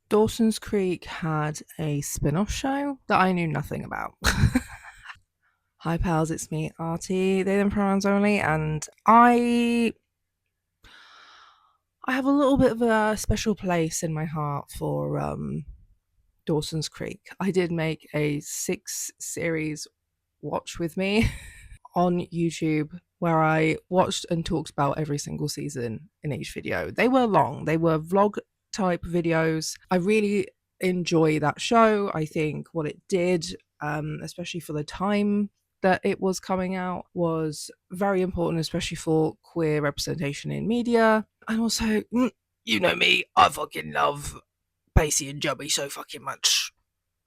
Dawson's Creek had a spin off show that I knew nothing about. Hi, pals, it's me, Artie, they, them pronouns only, and I have a little bit of a special place in my heart for Dawson's Creek. I did make a 6 series watch with me on YouTube where I watched and talked about every single season in each video. They were long, they were vlog type videos. I really enjoy that show. I think what it did, especially for the time that it was coming out, was very important, especially for queer representation in media. And also, you know me, I fucking love Pacey and Jubby so fucking much.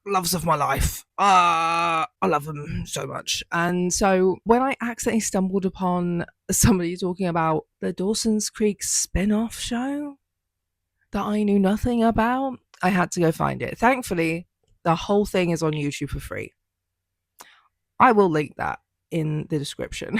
Loves of my life. I love them so much. And so when I accidentally stumbled upon somebody talking about the Dawson's Creek spin-off show that I knew nothing about, I had to go find it. Thankfully, the whole thing is on YouTube for free. I will link that in the description.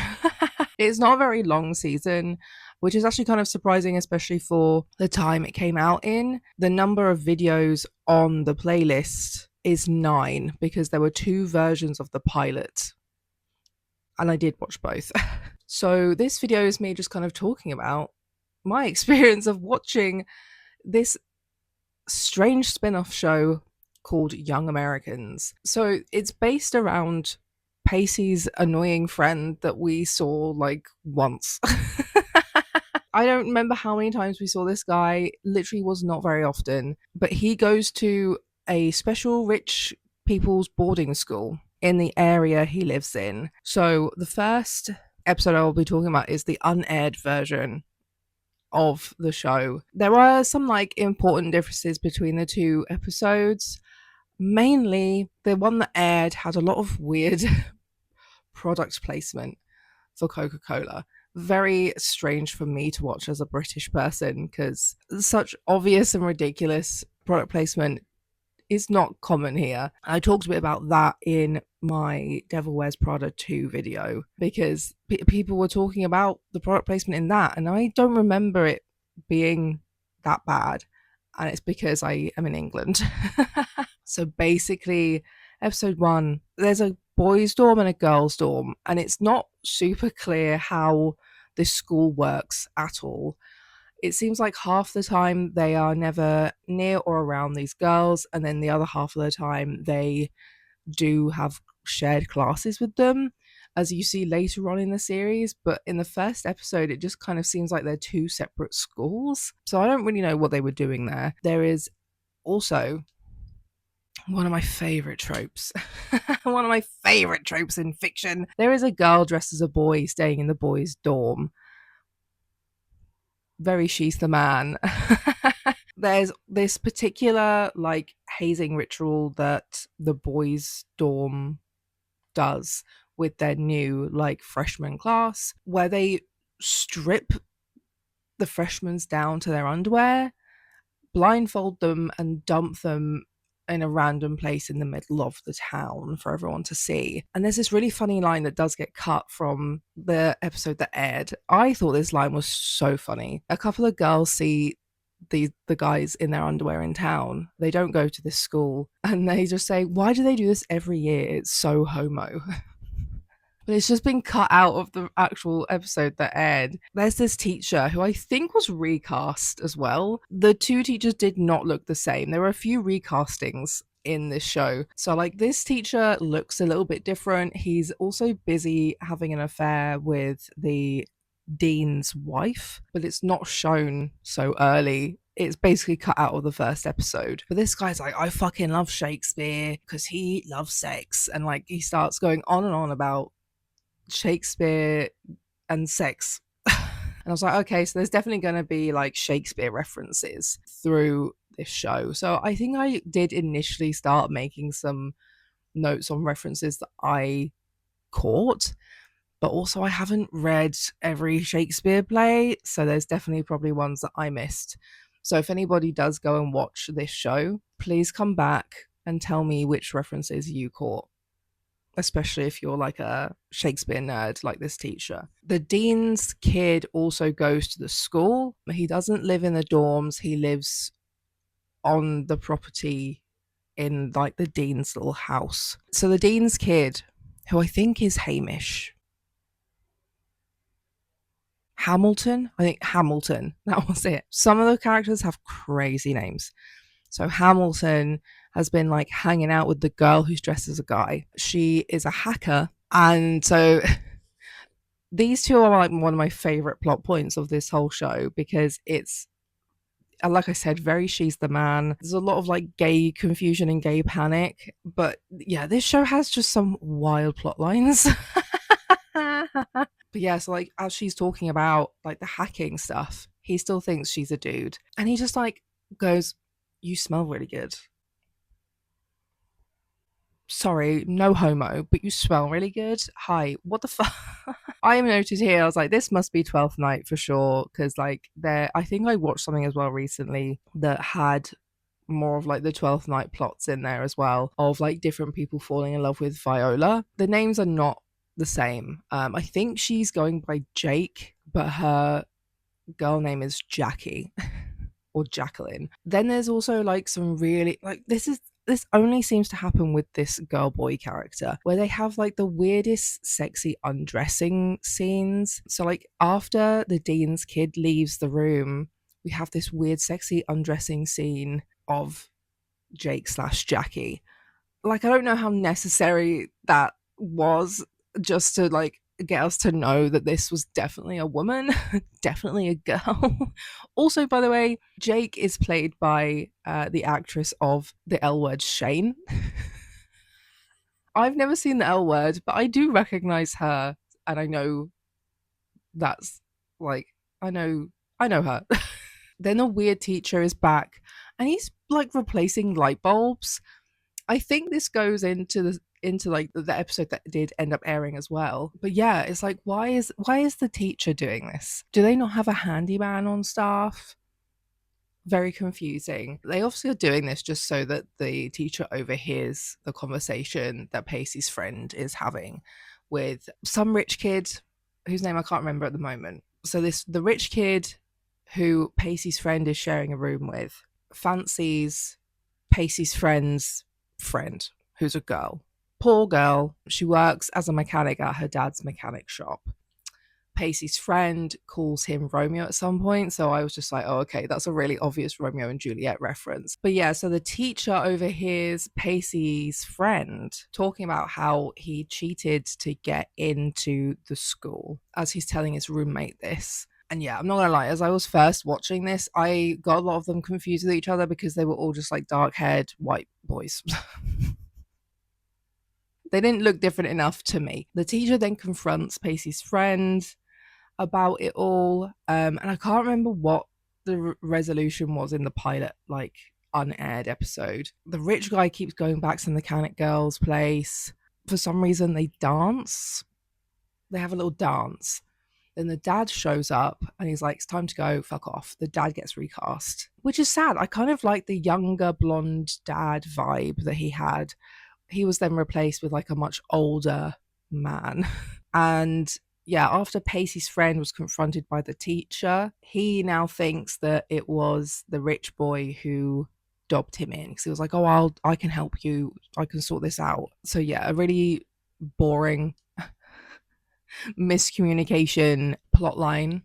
It's not a very long season, which is actually kind of surprising, especially for the time it came out in. The number of videos on the playlist is 9 because there were 2 versions of the pilot. And I did watch both. So this video is me just kind of talking about my experience of watching this strange spin-off show called Young Americans. So it's based around Pacey's annoying friend that we saw like once. I don't remember how many times we saw this guy. Literally was not very often. But he goes to a special rich people's boarding school in the area he lives in. So the first episode I will be talking about is the unaired version of the show. There are some like important differences between the 2 episodes. Mainly, the one that aired had a lot of weird product placement for Coca-Cola. Very strange for me to watch as a British person because such obvious and ridiculous product placement is not common here. I talked a bit about that in my Devil Wears Prada 2 video because people were talking about the product placement in that, and I don't remember it being that bad. And it's because I am in England. So basically, episode 1, there's a boys' dorm and a girls' dorm, and it's not super clear how this school works at all. It seems like half the time they are never near or around these girls, and then the other half of the time they do have shared classes with them, as you see later on in the series. But in the first episode, it just kind of seems like they're 2 separate schools. So I don't really know what they were doing there. There is also one of my favorite tropes. One of my favorite tropes in fiction. There is a girl dressed as a boy staying in the boys' dorm. Very she's the man. There's this particular like hazing ritual that the boys' dorm does with their new like freshman class where they strip the freshmen down to their underwear, blindfold them, and dump them in a random place in the middle of the town for everyone to see. And there's this really funny line that does get cut from the episode that aired. I thought this line was so funny. A couple of girls see the guys in their underwear in town. They don't go to this school, and they just say, "Why do they do this every year? It's so homo." But it's just been cut out of the actual episode that aired. There's this teacher who I think was recast as well. The 2 teachers did not look the same. There were a few recastings in this show. So, like, this teacher looks a little bit different. He's also busy having an affair with the dean's wife, but it's not shown so early. It's basically cut out of the first episode. But this guy's like, I fucking love Shakespeare because he loves sex. And like, he starts going on and on about Shakespeare and sex. And I was like, okay, so there's definitely going to be like Shakespeare references through this show. So I think I did initially start making some notes on references that I caught, but also I haven't read every Shakespeare play, so there's definitely probably ones that I missed. So if anybody does go and watch this show, please come back and tell me which references you caught, especially if you're like a Shakespeare nerd like this teacher. The dean's kid also goes to the school. He doesn't live in the dorms. He lives on the property in like the dean's little house. So the dean's kid, who I think is Hamish, Hamilton, I think Hamilton, that was it. Some of the characters have crazy names. So Hamilton has been like hanging out with the girl who's dressed as a guy. She is a hacker. And so these two are like one of my favorite plot points of this whole show because it's, like I said, very she's the man. There's a lot of like gay confusion and gay panic. But yeah, this show has just some wild plot lines. But yeah, so like as she's talking about like the hacking stuff, he still thinks she's a dude. And he just like goes, "You smell really good. Sorry, no homo, but you smell really good. Hi, what the fuck?" I noted here, I was like, this must be 12th Night for sure. Cause like I think I watched something as well recently that had more of like the 12th Night plots in there as well, of like different people falling in love with Viola. The names are not the same. I think she's going by Jake, but her girl name is Jackie or Jacqueline. Then there's also like some really like this only seems to happen with this girl boy character where they have like the weirdest sexy undressing scenes. So like after the dean's kid leaves the room, we have this weird sexy undressing scene of Jake slash Jackie. Like I don't know how necessary that was, just to like get us to know that this was definitely a woman, definitely a girl. Also, by the way, Jake is played by the actress of The L Word, Shane. I've never seen The L Word, but I do recognize her, and I know that's like I know her. Then the weird teacher is back, and he's like replacing light bulbs. I think this goes into like the episode that did end up airing as well. But yeah, it's like why is the teacher doing this? Do they not have a handyman on staff? Very confusing. They obviously are doing this just so that the teacher overhears the conversation that Pacey's friend is having with some rich kid whose name I can't remember at the moment. So the rich kid who Pacey's friend is sharing a room with fancies Pacey's friend's friend, who's a girl. Poor girl. She works as a mechanic at her dad's mechanic shop. Pacey's friend calls him Romeo at some point. So I was just like, oh, okay, that's a really obvious Romeo and Juliet reference. But yeah, so the teacher overhears Pacey's friend talking about how he cheated to get into the school as he's telling his roommate this. And yeah, I'm not gonna lie, as I was first watching this, I got a lot of them confused with each other because they were all just like dark haired white boys. They didn't look different enough to me. The teacher then confronts Pacey's friend about it all. And I can't remember what the resolution was in the pilot, like unaired episode. The rich guy keeps going back to the mechanic girl's place. For some reason, they dance. They have a little dance. Then the dad shows up and he's like, it's time to go, fuck off. The dad gets recast, which is sad. I kind of like the younger blonde dad vibe that he had. He was then replaced with like a much older man. And yeah, after Pacey's friend was confronted by the teacher, he now thinks that it was the rich boy who dobbed him in because he was like, oh, I can help you. I can sort this out. So yeah, a really boring miscommunication plotline.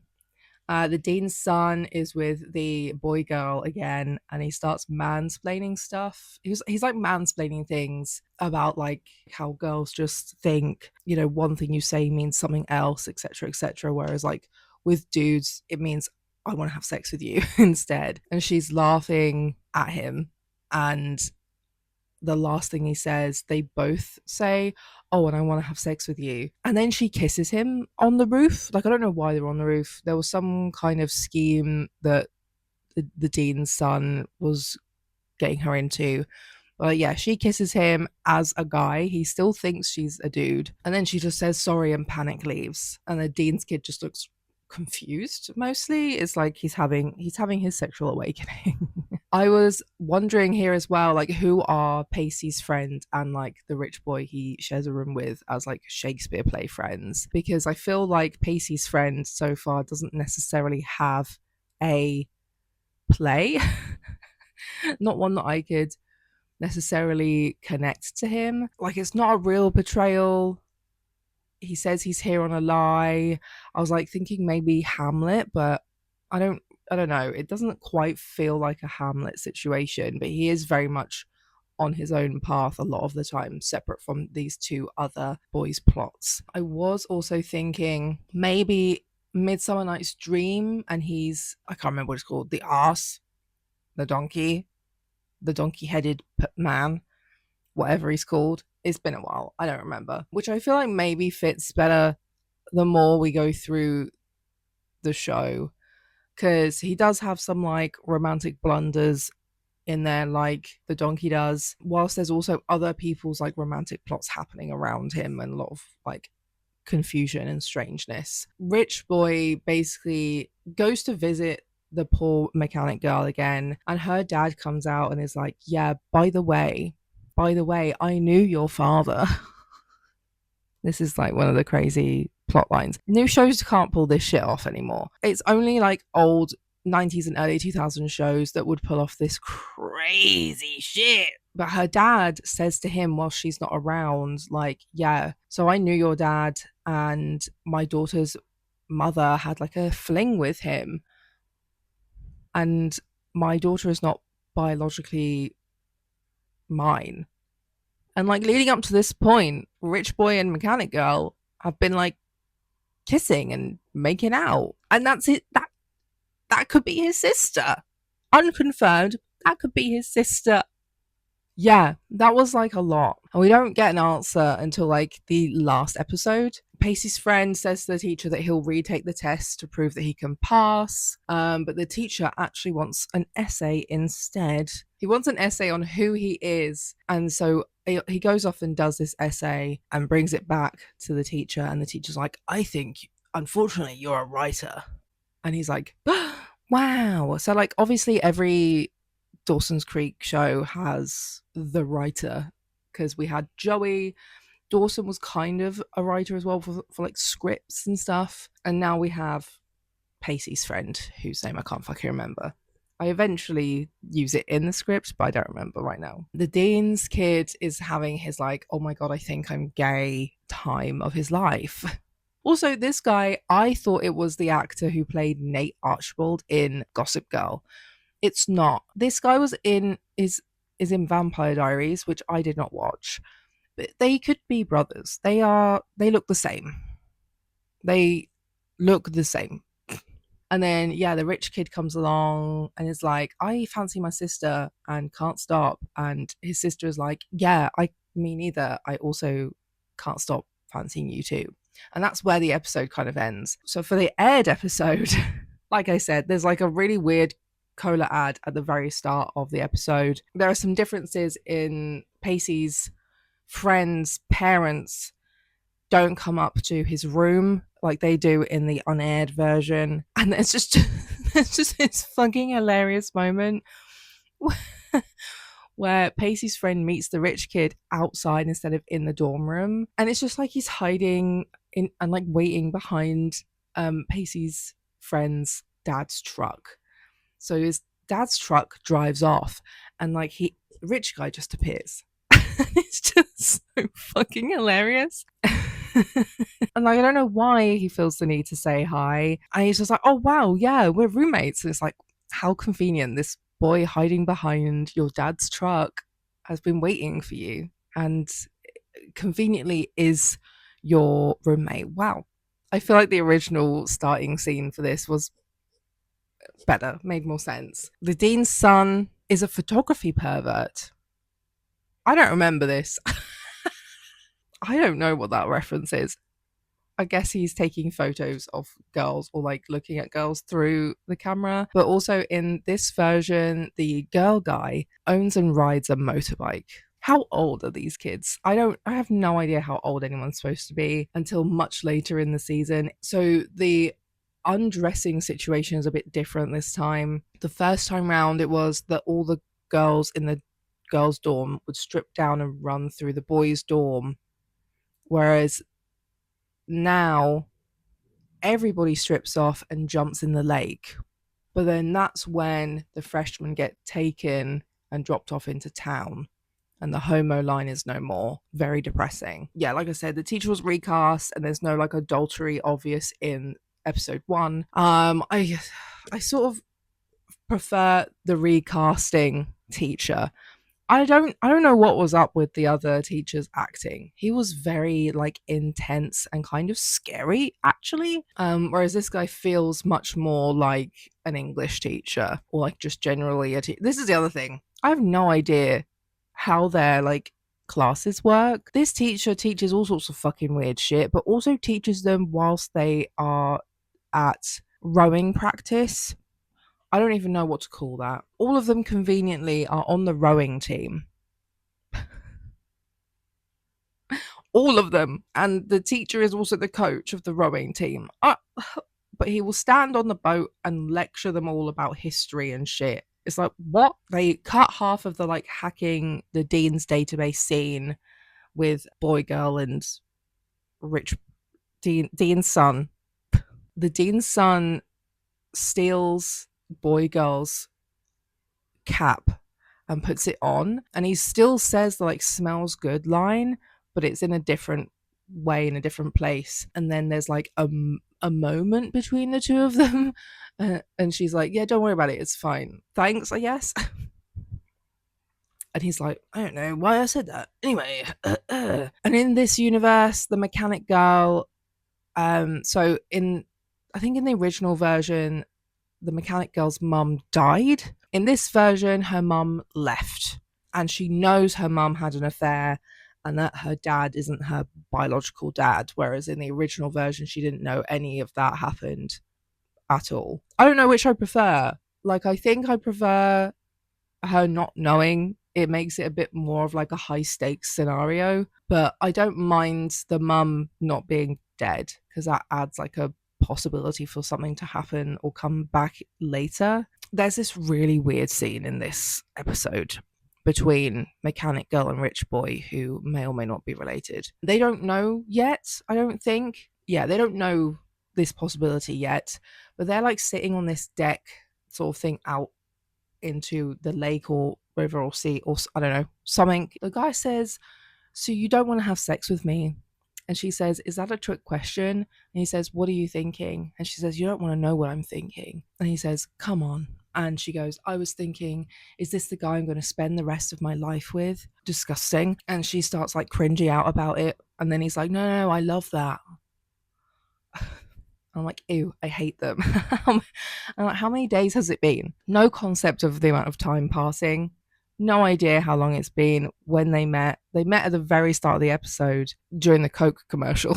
The dean's son is with the boy girl again, and he starts mansplaining stuff. He's like mansplaining things about like how girls just think, you know, one thing you say means something else, etc., etc. Whereas like with dudes, it means I want to have sex with you instead. And she's laughing at him, and the last thing he says, they both say, oh, and I want to have sex with you. And then she kisses him on the roof. Like, I don't know why they were on the roof. There was some kind of scheme that the dean's son was getting her into. But yeah, she kisses him as a guy. He still thinks she's a dude. And then she just says sorry and panic leaves. And the dean's kid just looks confused mostly. It's like he's having his sexual awakening. I was wondering here as well, like who are Pacey's friends and like the rich boy he shares a room with as like Shakespeare play friends, because I feel like Pacey's friend so far doesn't necessarily have a play. Not one that I could necessarily connect to him. Like, it's not a real portrayal. He says he's here on a lie. I was like thinking maybe Hamlet, but I don't I don't know. It doesn't quite feel like a Hamlet situation, but he is very much on his own path a lot of the time, separate from these two other boys' plots. I was also thinking maybe Midsummer Night's Dream, and I can't remember what it's called, the ass, the donkey, the donkey headed man, whatever he's called. It's been a while. I don't remember. Which I feel like maybe fits better the more we go through the show. Because he does have some like romantic blunders in there, like the donkey does, whilst there's also other people's like romantic plots happening around him and a lot of like confusion and strangeness. Rich boy basically goes to visit the poor mechanic girl again, and her dad comes out and is like, yeah, by the way, I knew your father. This is like one of the crazy plot lines. New shows can't pull this shit off anymore. It's only like old 90s and early 2000s shows that would pull off this crazy shit. But her dad says to him while she's not around, like, yeah, so I knew your dad, and my daughter's mother had like a fling with him. And my daughter is not biologically mine. And like leading up to this point, Rich Boy and Mechanic Girl have been like kissing and making out. And that's it. That could be his sister. Unconfirmed. That could be his sister. Yeah, that was like a lot. And we don't get an answer until like the last episode. Pacey's friend says to the teacher that he'll retake the test to prove that he can pass. But the teacher actually wants an essay instead. He wants an essay on who he is. And so he goes off and does this essay and brings it back to the teacher. And the teacher's like, I think, unfortunately, you're a writer. And he's like, wow. So like obviously every Dawson's Creek show has the writer, because we had Joey. Dawson was kind of a writer as well for like scripts and stuff. And now we have Pacey's friend, whose name I can't fucking remember. I eventually use it in the script, but I don't remember right now. The dean's kid is having his like, oh my god, I think I'm gay time of his life. Also, this guy, I thought it was the actor who played Nate Archibald in Gossip Girl. It's not. This guy is in Vampire Diaries, which I did not watch. But they could be brothers. They look the same. They look the same. And then yeah, the rich kid comes along and is like, I fancy my sister and can't stop. And his sister is like, yeah, me neither. I also can't stop fancying you too. And that's where the episode kind of ends. So for the aired episode, like I said, there's like a really weird cola ad at the very start of the episode. There are some differences in Pacey's friends' parents don't come up to his room like they do in the unaired version. And there's just this fucking hilarious moment where Pacey's friend meets the rich kid outside instead of in the dorm room. And it's just like he's hiding in and like waiting behind Pacey's friend's dad's truck. So his dad's truck drives off and like rich guy just appears. It's just so fucking hilarious. And like I don't know why he feels the need to say hi. And he's just like, oh wow, yeah, we're roommates. And it's like, how convenient. This boy hiding behind your dad's truck has been waiting for you and conveniently is your roommate. Wow. I feel like the original starting scene for this was better, made more sense. The dean's son is a photography pervert. I don't remember this. I don't know what that reference is. I guess he's taking photos of girls or like looking at girls through the camera. But also in this version, the girl guy owns and rides a motorbike. How old are these kids? I have no idea how old anyone's supposed to be until much later in the season. So the undressing situation is a bit different this time. The first time round, it was that all the girls in the girls' dorm would strip down and run through the boys' dorm. Whereas now everybody strips off and jumps in the lake. But then that's when the freshmen get taken and dropped off into town, and the homo line is no more. Very depressing. Yeah, like I said, the teacher was recast, and there's no like adultery obvious in episode 1. I sort of prefer the recasting teacher. I don't know what was up with the other teacher's acting. He was very like intense and kind of scary actually. Whereas this guy feels much more like an English teacher, or like just generally a teacher. This is the other thing. I have no idea how their like classes work. This teacher teaches all sorts of fucking weird shit, but also teaches them whilst they are at rowing practice. I don't even know what to call that. All of them conveniently are on the rowing team. All of them. And the teacher is also the coach of the rowing team. But he will stand on the boat and lecture them all about history and shit. It's like, what? They cut half of the like hacking the Dean's database scene with Boy Girl and Rich Dean's son. The Dean's son steals Boy Girl's cap and puts it on, and he still says the like smells good line, but it's in a different way, in a different place. And then there's like a moment between the two of them, and she's like, yeah, don't worry about it, it's fine, thanks, I guess. And he's like, I don't know why I said that anyway. And in this universe, the mechanic girl, so in, I think in the original version, the mechanic girl's mum died. In this version, her mum left, and she knows her mum had an affair and that her dad isn't her biological dad, whereas in the original version, she didn't know any of that happened at all. I don't know which I prefer. Like, I think I prefer her not knowing. It makes it a bit more of like a high stakes scenario, but I don't mind the mum not being dead because that adds like a possibility for something to happen or come back later. There's this really weird scene in this episode between Mechanic Girl and Rich Boy, who may or may not be related. They don't know yet, I don't think. Yeah, they don't know this possibility yet, but they're like sitting on this deck sort of thing out into the lake or river or sea or I don't know, something. The guy says, so you don't want to have sex with me? And she says, is that a trick question? And he says, what are you thinking? And she says, you don't want to know what I'm thinking. And he says, come on. And she goes, I was thinking, is this the guy I'm going to spend the rest of my life with? Disgusting. And she starts like cringing out about it. And then he's like, no, I love that. I'm like, ew, I hate them. I'm like, how many days has it been? No concept of the amount of time passing. No idea how long it's been when they met. They met at the very start of the episode during the Coke commercial.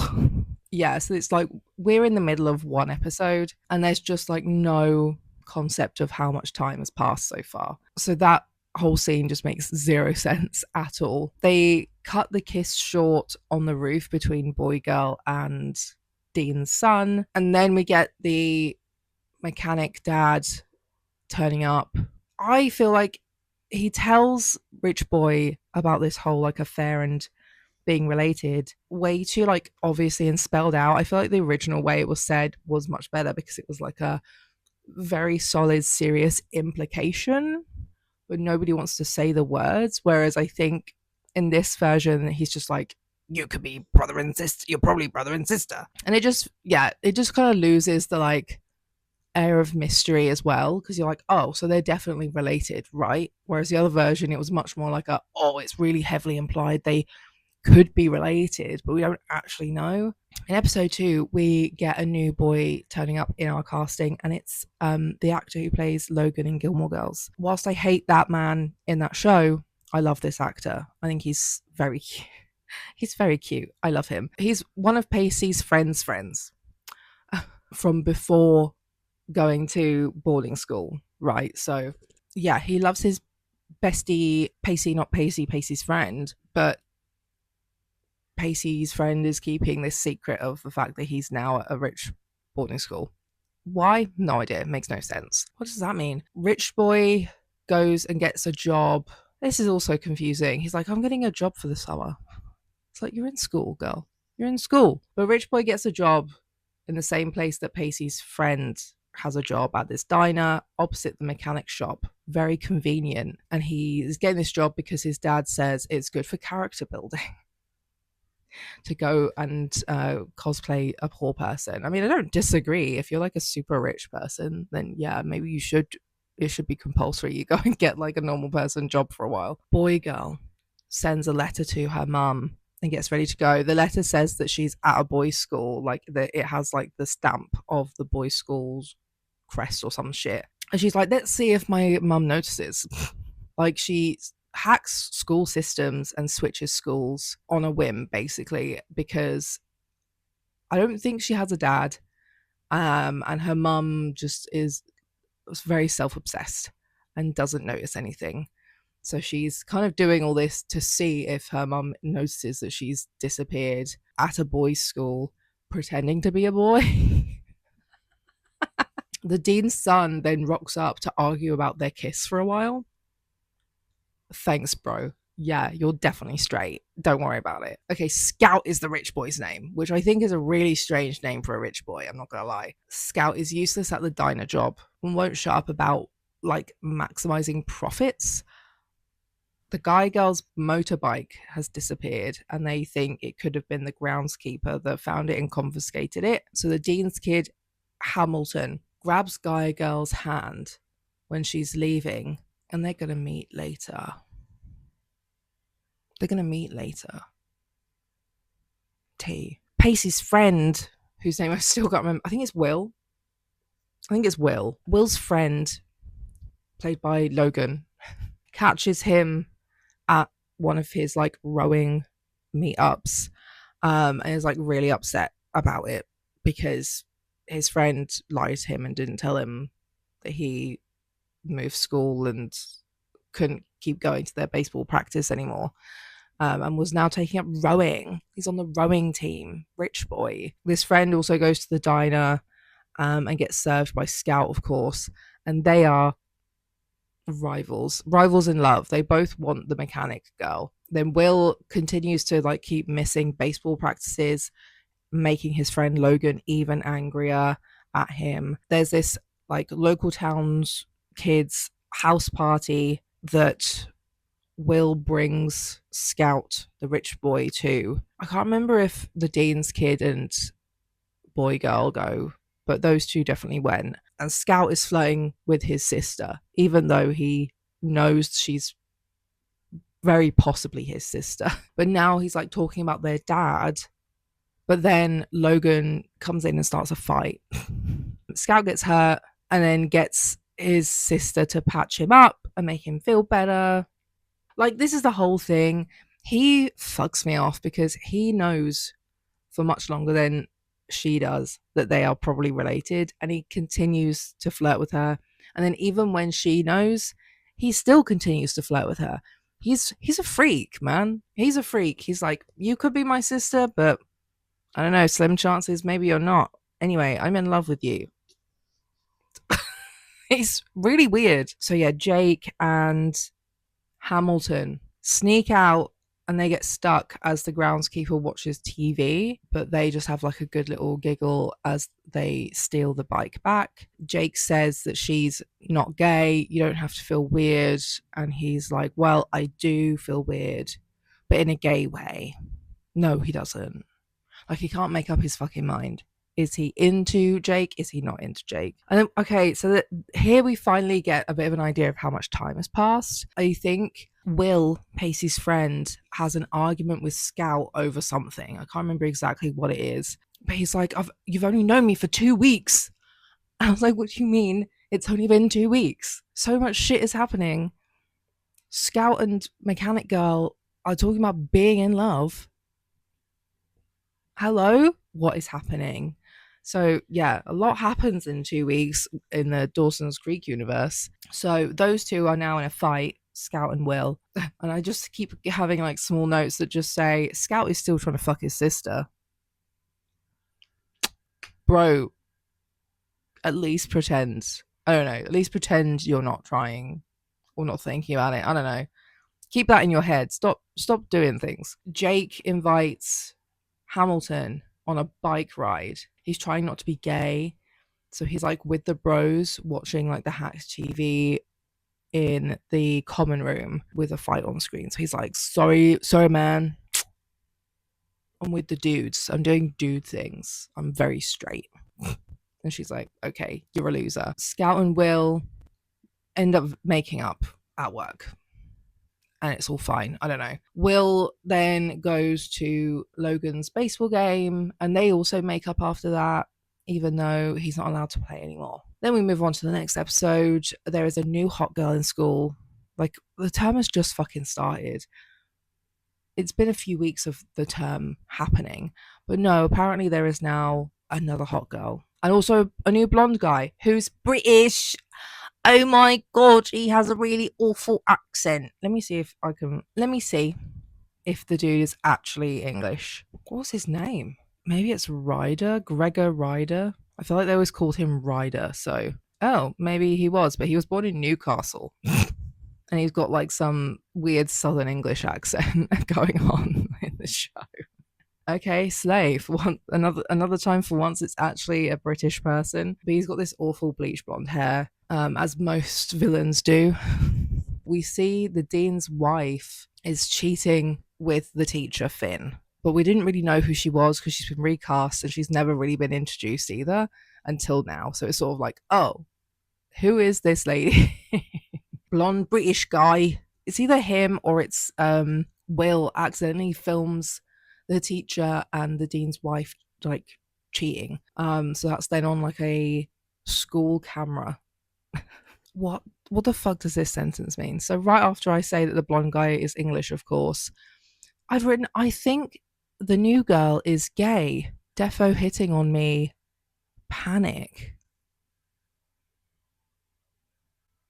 Yeah, so it's like we're in the middle of one episode and there's just like no concept of how much time has passed so far. So that whole scene just makes zero sense at all. They cut the kiss short on the roof between Boy Girl and Dean's son, and then we get the mechanic dad turning up. I feel like he tells Rich Boy about this whole like affair and being related way too like obviously and spelled out. I feel like the original way it was said was much better because it was like a very solid, serious implication, but nobody wants to say the words. Whereas I think in this version, he's just like, you could be brother and sister, you're probably brother and sister. And it just kind of loses the like air of mystery as well, because you're like, oh, so they're definitely related, right? Whereas the other version, it was much more like it's really heavily implied they could be related, but we don't actually know. In episode 2, we get a new boy turning up in our casting, and it's the actor who plays Logan in Gilmore Girls. Whilst I hate that man in that show, I love this actor. I think he's very cute. He's very cute. I love him. He's one of Pacey's friends from before going to boarding school, right? So yeah, he loves his bestie Pacey, not Pacey, Pacey's friend, but Pacey's friend is keeping this secret of the fact that he's now at a rich boarding school. Why? No idea. It makes no sense. What does that mean? Rich Boy goes and gets a job. This is also confusing. He's like, I'm getting a job for the summer. It's like, you're in school, girl. You're in school. But Rich Boy gets a job in the same place that Pacey's friend has a job at this diner opposite the mechanic shop. Very convenient. And he is getting this job because his dad says it's good for character building to go and cosplay a poor person. I mean, I don't disagree. If you're like a super rich person, then yeah, maybe you should. It should be compulsory. You go and get like a normal person job for a while. Boy girl sends a letter to her mum and gets ready to go. The letter says that she's at a boys' school, like that it has like the stamp of the boys' school's crest or some shit. And she's like, let's see if my mum notices. Like she hacks school systems and switches schools on a whim, basically, because I don't think she has a dad. And her mum just is very self-obsessed and doesn't notice anything. So she's kind of doing all this to see if her mum notices that she's disappeared at a boys' school, pretending to be a boy. The dean's son then rocks up to argue about their kiss for a while. Thanks, bro. Yeah, you're definitely straight. Don't worry about it. Okay, Scout is the rich boy's name, which I think is a really strange name for a rich boy. I'm not gonna lie. Scout is useless at the diner job and won't shut up about like maximizing profits. The guy girl's motorbike has disappeared and they think it could have been the groundskeeper that found it and confiscated it. So the dean's kid, Hamilton, grabs guy girl's hand when she's leaving and they're going to meet later. They're going to meet later. T. Pacey's friend, whose name I still can't remember. I think it's Will. Will's friend, played by Logan, catches him at one of his like rowing meetups and is like really upset about it because his friend lied to him and didn't tell him that he moved school and couldn't keep going to their baseball practice anymore, and was now taking up rowing. He's on the rowing team. Rich boy. This friend also goes to the diner and gets served by Scout, of course, and they are rivals in love. They both want the mechanic girl. Then Will continues to like keep missing baseball practices, making his friend Logan even angrier at him. There's this like local town's kids house party that Will brings Scout, the rich boy, to. I can't remember if the dean's kid and boy girl go, but those two definitely went. And Scout is flirting with his sister, even though he knows she's very possibly his sister. But now he's like talking about their dad. But then Logan comes in and starts a fight. Scout gets hurt and then gets his sister to patch him up and make him feel better. Like, this is the whole thing. He fucks me off because he knows for much longer than she does that they are probably related, and he continues to flirt with her. And then even when she knows, he still continues to flirt with her. He's a freak, man. He's a freak. He's like, you could be my sister, but I don't know, slim chances maybe you're not. Anyway, I'm in love with you. It's really weird. So yeah, Jake and Hamilton sneak out and they get stuck as the groundskeeper watches TV, but they just have like a good little giggle as they steal the bike back. Jake says that she's not gay, you don't have to feel weird, and he's like, well, I do feel weird, but in a gay way. No, he doesn't. Like, he can't make up his fucking mind. Is he into Jake? Is he not into Jake? And then, okay, so here we finally get a bit of an idea of how much time has passed. I think Will, Pacey's friend, has an argument with Scout over something. I can't remember exactly what it is. But he's like, you've only known me for 2 weeks. And I was like, what do you mean? It's only been 2 weeks. So much shit is happening. Scout and Mechanic Girl are talking about being in love. Hello? What is happening? So yeah, a lot happens in 2 weeks in the Dawson's Creek universe. So those two are now in a fight, Scout and Will. And I just keep having like small notes that just say, Scout is still trying to fuck his sister. Bro, at least pretend. I don't know, at least pretend you're not trying or not thinking about it. I don't know. Keep that in your head. Stop doing things. Jake invites Hamilton on a bike ride. He's trying not to be gay. So he's like with the bros watching like the hacked TV in the common room with a fight on screen. So he's like, sorry, man. I'm with the dudes. I'm doing dude things. I'm very straight. And she's like, okay, you're a loser. Scout and Will end up making up at work. And it's all fine. I don't know. Will then goes to Logan's baseball game, and they also make up after that, even though he's not allowed to play anymore. Then we move on to the next episode. There is a new hot girl in school. Like, the term has just fucking started. It's been a few weeks of the term happening, but no, apparently there is now another hot girl. And also a new blonde guy who's British. Oh my god, he has a really awful accent. Let me see if the dude is actually English. What's his name? Maybe it's Ryder, Gregor Ryder. I feel like they always called him Ryder, so maybe he was, but he was born in Newcastle. And he's got like some weird Southern English accent going on in the show. Okay, slave. Another time for once, it's actually a British person, but he's got this awful bleach blonde hair, as most villains do. We see the dean's wife is cheating with the teacher Finn, but we didn't really know who she was because she's been recast and she's never really been introduced either until now. So it's sort of like, oh, who is this lady? Blonde British guy. It's either him or it's Will accidentally films the teacher and the dean's wife like cheating. So that's then on like a school camera. What the fuck does this sentence mean? So right after I say that the blonde guy is English, of course, I've written, I think the new girl is gay. Defo hitting on me. Panic.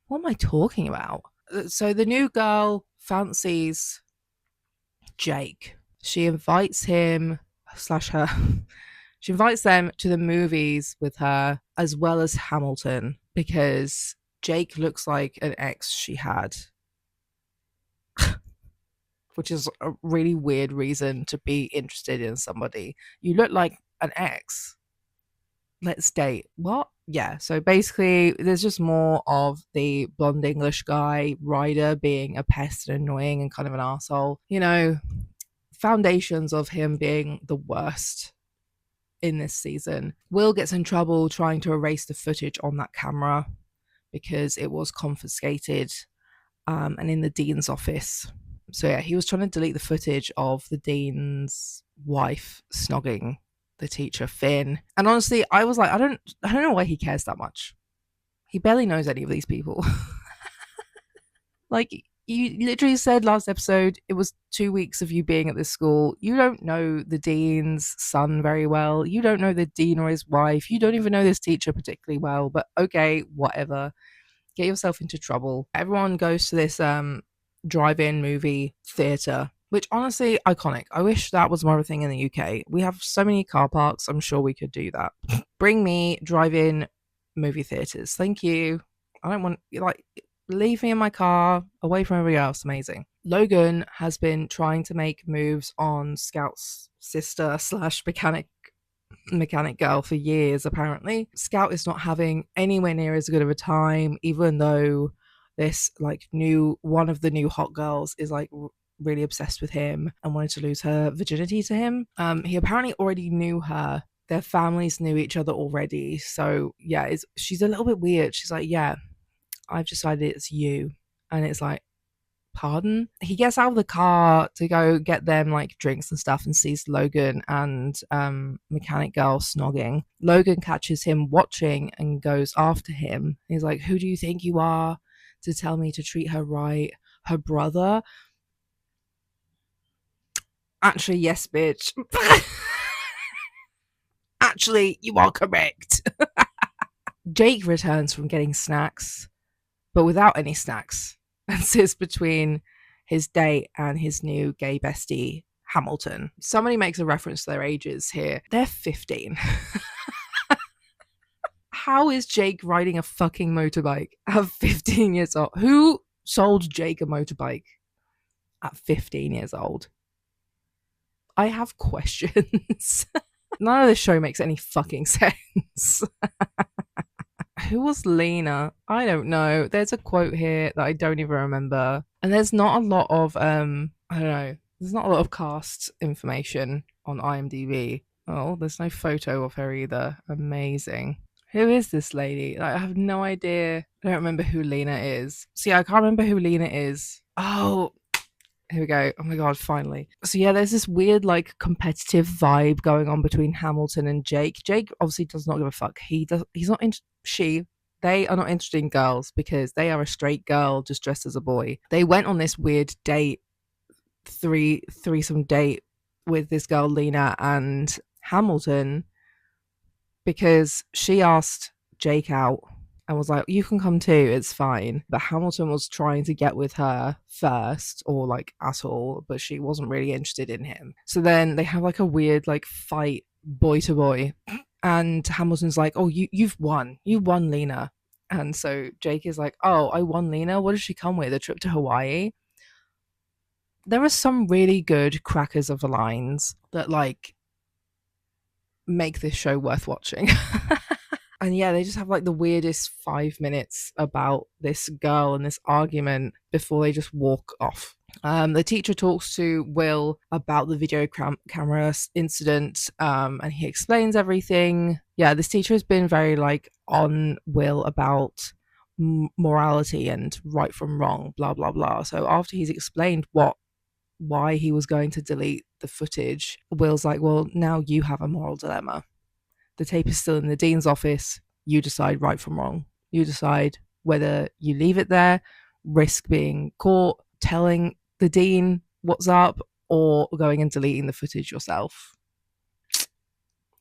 What am I talking about? So the new girl fancies Jake. She invites him / her. She invites them to the movies with her as well as Hamilton because Jake looks like an ex she had. Which is a really weird reason to be interested in somebody. You look like an ex. Let's date. What? Yeah, so basically there's just more of the blonde English guy, Ryder, being a pest and annoying and kind of an asshole. You know, foundations of him being the worst in this season. Will gets in trouble trying to erase the footage on that camera because it was confiscated and in the dean's office. So yeah, he was trying to delete the footage of the dean's wife snogging the teacher Finn. And honestly, I was like, I don't know why he cares that much. He barely knows any of these people. Like, you literally said last episode it was 2 weeks of you being at this school. You don't know the dean's son very well. You don't know the dean or his wife. You don't even know this teacher particularly well. But okay, whatever. Get yourself into trouble. Everyone goes to this drive-in movie theater, which honestly, iconic. I wish that was more of a thing in the UK. We have so many car parks. I'm sure we could do that. Bring me drive-in movie theaters. Thank you. I don't want, like, leave me in my car, away from everybody else. Amazing. Logan has been trying to make moves on Scout's sister / mechanic girl for years, apparently. Scout is not having anywhere near as good of a time, even though this like one of the new hot girls is like really obsessed with him and wanted to lose her virginity to him. He apparently already knew her. Their families knew each other already. So yeah, she's a little bit weird. She's like, yeah, I've decided it's you. And it's like, pardon? He gets out of the car to go get them like drinks and stuff and sees Logan and mechanic girl snogging. Logan catches him watching and goes after him. He's like, who do you think you are to tell me to treat her right? Her brother? Actually, yes, bitch. Actually, you are correct. Jake returns from getting snacks, but without any snacks, and sits between his date and his new gay bestie, Hamilton. Somebody makes a reference to their ages here. They're 15. How is Jake riding a fucking motorbike at 15 years old? Who sold Jake a motorbike at 15 years old? I have questions. None of this show makes any fucking sense. Who was Lena? I don't know. There's a quote here that I don't even remember. And there's not a lot of I don't know. There's not a lot of cast information on IMDb. Oh, there's no photo of her either. Amazing. Who is this lady? Like, I have no idea. I don't remember who Lena is. See, I can't remember who Lena is. Oh, here we go. Oh my god, finally. So yeah, there's this weird like competitive vibe going on between Hamilton and Jake. Jake obviously does not give a fuck. He's not in she they are not interested in girls because they are a straight girl just dressed as a boy. They went on this weird date, threesome date with this girl Lena and Hamilton because she asked Jake out and was like, you can come too, it's fine. But Hamilton was trying to get with her first, or like at all, but she wasn't really interested in him. So then they have like a weird like fight, boy to boy. And Hamilton's like, oh, you've won. You won, Lena. And so Jake is like, oh, I won Lena. What does she come with? A trip to Hawaii? There are some really good crackers of the lines that like make this show worth watching. And yeah, they just have like the weirdest 5 minutes about this girl and this argument before they just walk off. The teacher talks to Will about the video camera incident, and he explains everything. Yeah, this teacher has been very like on Will about morality and right from wrong, blah blah blah. So after he's explained why he was going to delete the footage, Will's like, well, now you have a moral dilemma. The tape is still in the dean's office. You decide right from wrong. You decide whether you leave it there, risk being caught, telling the dean what's up, or going and deleting the footage yourself.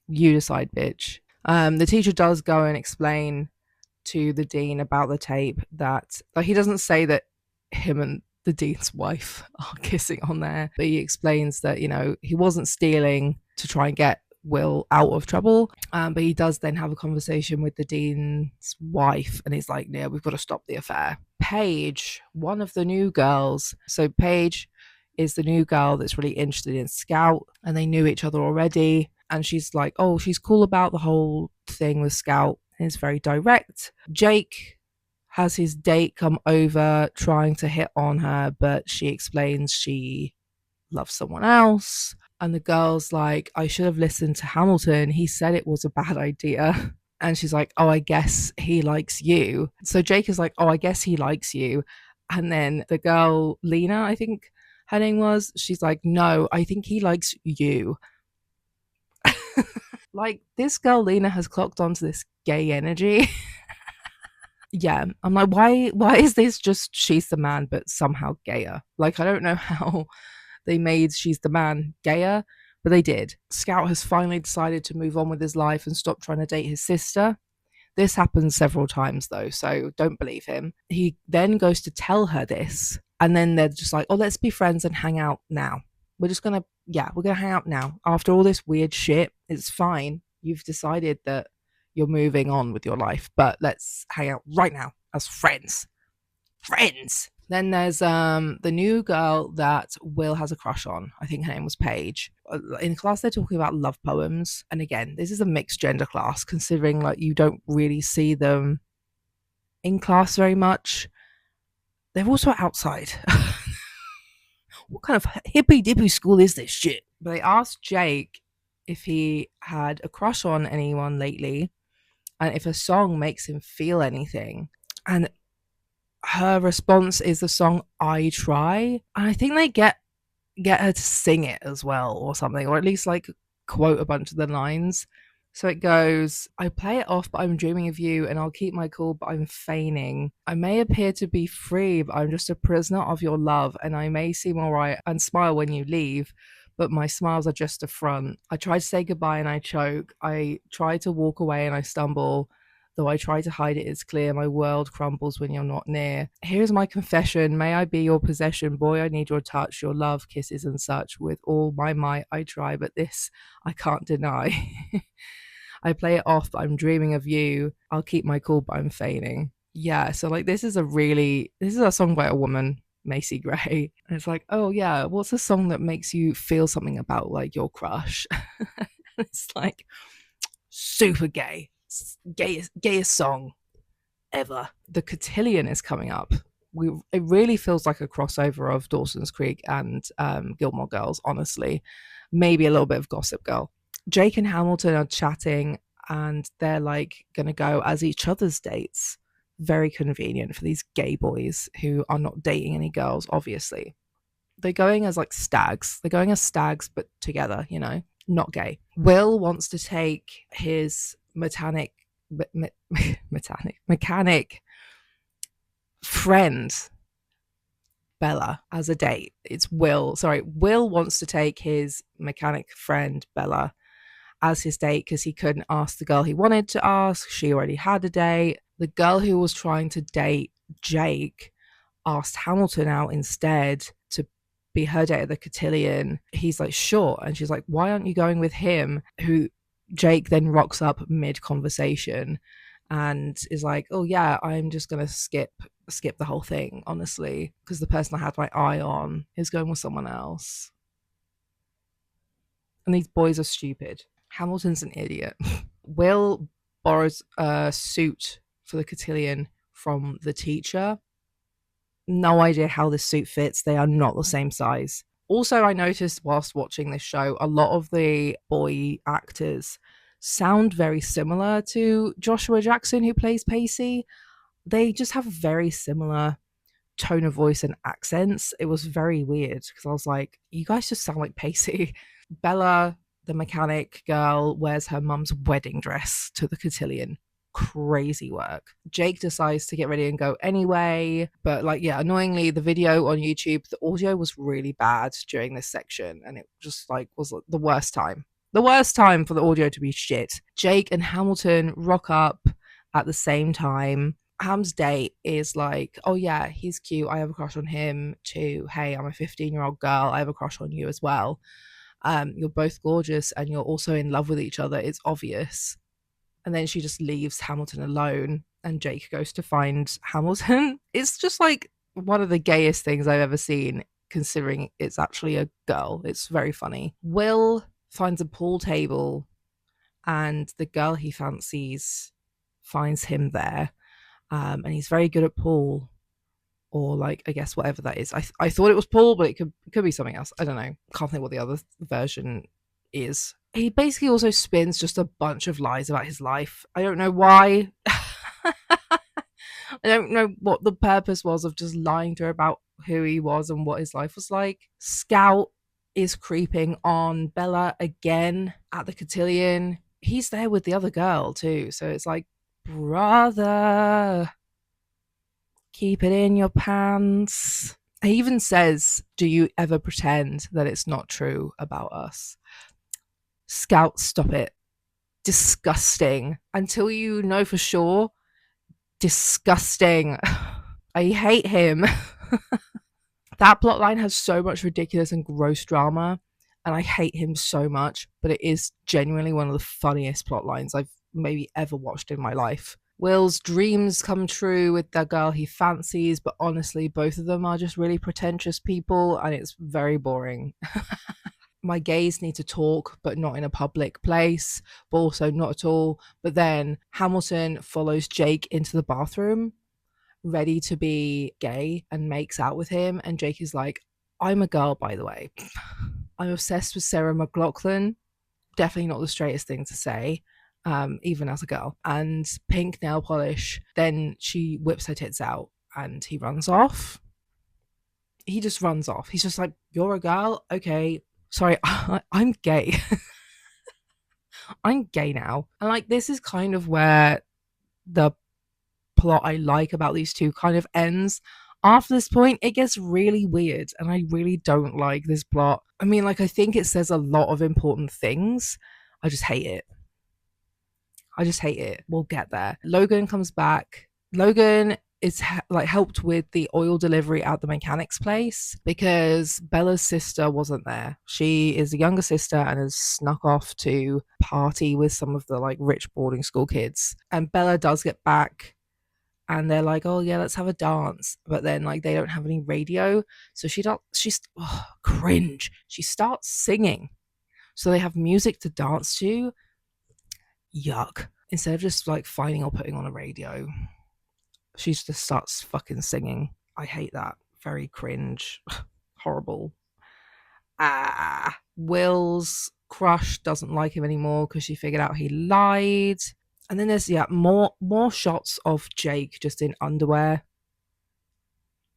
You decide, bitch. The teacher does go and explain to the dean about the tape that, like, he doesn't say that him and the dean's wife are kissing on there, but he explains that, you know, he wasn't stealing to try and get Will out of trouble, but he does then have a conversation with the dean's wife, and he's like, yeah, we've got to stop the affair. Paige, one of the new girls, so Paige is the new girl that's really interested in Scout, and they knew each other already, and she's like, oh, she's cool about the whole thing with Scout, and it's very direct. Jake has his date come over trying to hit on her, but she explains she loves someone else. And the girl's like, I should have listened to Hamilton. He said it was a bad idea. And she's like, oh, I guess he likes you. So Jake is like, oh, I guess he likes you. And then the girl, Lena, I think her name was, she's like, no, I think he likes you. Like, this girl, Lena, has clocked onto this gay energy. Yeah, I'm like, why is this just she's the man, but somehow gayer? Like, I don't know how they made She's the Man gayer, but they did. Scout has finally decided to move on with his life and stop trying to date his sister. This happens several times though, so don't believe him. He then goes to tell her this, and then they're just like, oh, let's be friends and hang out now. We're gonna hang out now. After all this weird shit, it's fine. You've decided that you're moving on with your life, but let's hang out right now as friends. Friends. Then there's the new girl that Will has a crush on. I think her name was Paige. In class, they're talking about love poems. And again, this is a mixed gender class, considering like you don't really see them in class very much. They're also outside. What kind of hippy dippy school is this shit? But they asked Jake if he had a crush on anyone lately and if a song makes him feel anything. And her response is the song I Try. And I think they get her to sing it as well or something, or at least like quote a bunch of the lines. So it goes, I play it off, but I'm dreaming of you, and I'll keep my cool, but I'm feigning. I may appear to be free, but I'm just a prisoner of your love, and I may seem alright and smile when you leave, but my smiles are just a front. I try to say goodbye and I choke. I try to walk away and I stumble. Though I try to hide it, it's clear my world crumbles when you're not near. Here's my confession. May I be your possession? Boy, I need your touch, your love, kisses and such. With all my might I try, but this I can't deny. I play it off, but I'm dreaming of you. I'll keep my cool, but I'm feigning. Yeah, so like this is a song by a woman, Macy Gray. And it's like, oh yeah, what's a song that makes you feel something about like your crush? It's like super gay. Gayest song. ever. The Cotillion is coming up. It really feels like a crossover of Dawson's Creek and Gilmore Girls, honestly. Maybe a little bit of Gossip Girl. Jake and Hamilton are chatting and they're like going to go as each other's dates. Very convenient for these gay boys who are not dating any girls, obviously. They're going as like stags. They're going as stags, but together, not gay. Will wants to take his mechanic friend Bella as a date. It's Will. Sorry, Will wants to take his mechanic friend Bella as his date because he couldn't ask the girl he wanted to ask. She already had a date. The girl who was trying to date Jake asked Hamilton out instead to be her date at the Cotillion. He's like, sure. And she's like, why aren't you going with him? Who Jake then rocks up mid conversation and is like, oh yeah, I'm just gonna skip the whole thing, honestly, because the person I had my eye on is going with someone else. And these boys are stupid. Hamilton's an idiot. Will borrows a suit for the Cotillion from the teacher. No idea how this suit fits. They are not the same size. Also, I noticed whilst watching this show, a lot of the boy actors sound very similar to Joshua Jackson, who plays Pacey. They just have very similar tone of voice and accents. It was very weird because I was like, you guys just sound like Pacey. Bella, the mechanic girl, wears her mum's wedding dress to the Cotillion. Crazy work. Jake decides to get ready and go anyway, but annoyingly, the video on YouTube, the audio was really bad during this section, and it just was the worst time for the audio to be shit. Jake and Hamilton rock up at the same time. Ham's date is like, oh yeah, he's cute, I have a crush on him, to, hey, I'm a 15-year-old girl, I have a crush on you as well. You're both gorgeous and you're also in love with each other, it's obvious. And then she just leaves Hamilton alone and Jake goes to find Hamilton. It's just like one of the gayest things I've ever seen, considering it's actually a girl. It's very funny. Will finds a pool table and the girl he fancies finds him there. And he's very good at pool, or I guess whatever that is. I thought it was pool, but it could be something else. I don't know. Can't think what the other version is. He basically also spins just a bunch of lies about his life. I don't know why. I don't know what the purpose was of just lying to her about who he was and what his life was like. Scout is creeping on Bella again at the Cotillion. He's there with the other girl too, so it's like, brother, keep it in your pants. He even says, do you ever pretend that it's not true about us? Scout, stop it. Disgusting. Until you know for sure, disgusting. I hate him. That plotline has so much ridiculous and gross drama, and I hate him so much, but it is genuinely one of the funniest plot lines I've maybe ever watched in my life. Will's dreams come true with the girl he fancies, but honestly, both of them are just really pretentious people, and it's very boring. My gays need to talk, but not in a public place, but also not at all. But then Hamilton follows Jake into the bathroom, ready to be gay, and makes out with him. And Jake is like, I'm a girl, by the way. I'm obsessed with Sarah McLachlan. Definitely not the straightest thing to say, even as a girl. And pink nail polish. Then she whips her tits out and he runs off. He just runs off. He's just like, you're a girl? Okay. Sorry, I'm gay. I'm gay now. And this is kind of where the plot I like about these two kind of ends. After this point, it gets really weird, and I really don't like this plot. I mean, I think it says a lot of important things. I just hate it. We'll get there. Logan comes back. Logan is helped with the oil delivery at the mechanic's place because Bella's sister wasn't there. She is a younger sister and has snuck off to party with some of the rich boarding school kids. And Bella does get back and they're like, oh yeah, let's have a dance. But then they don't have any radio. So she's cringe. She starts singing. So they have music to dance to. Yuck. Instead of just finding or putting on a radio. She just starts fucking singing. I hate that. Very cringe. Horrible. Will's crush doesn't like him anymore because she figured out he lied. And then there's more shots of Jake just in underwear.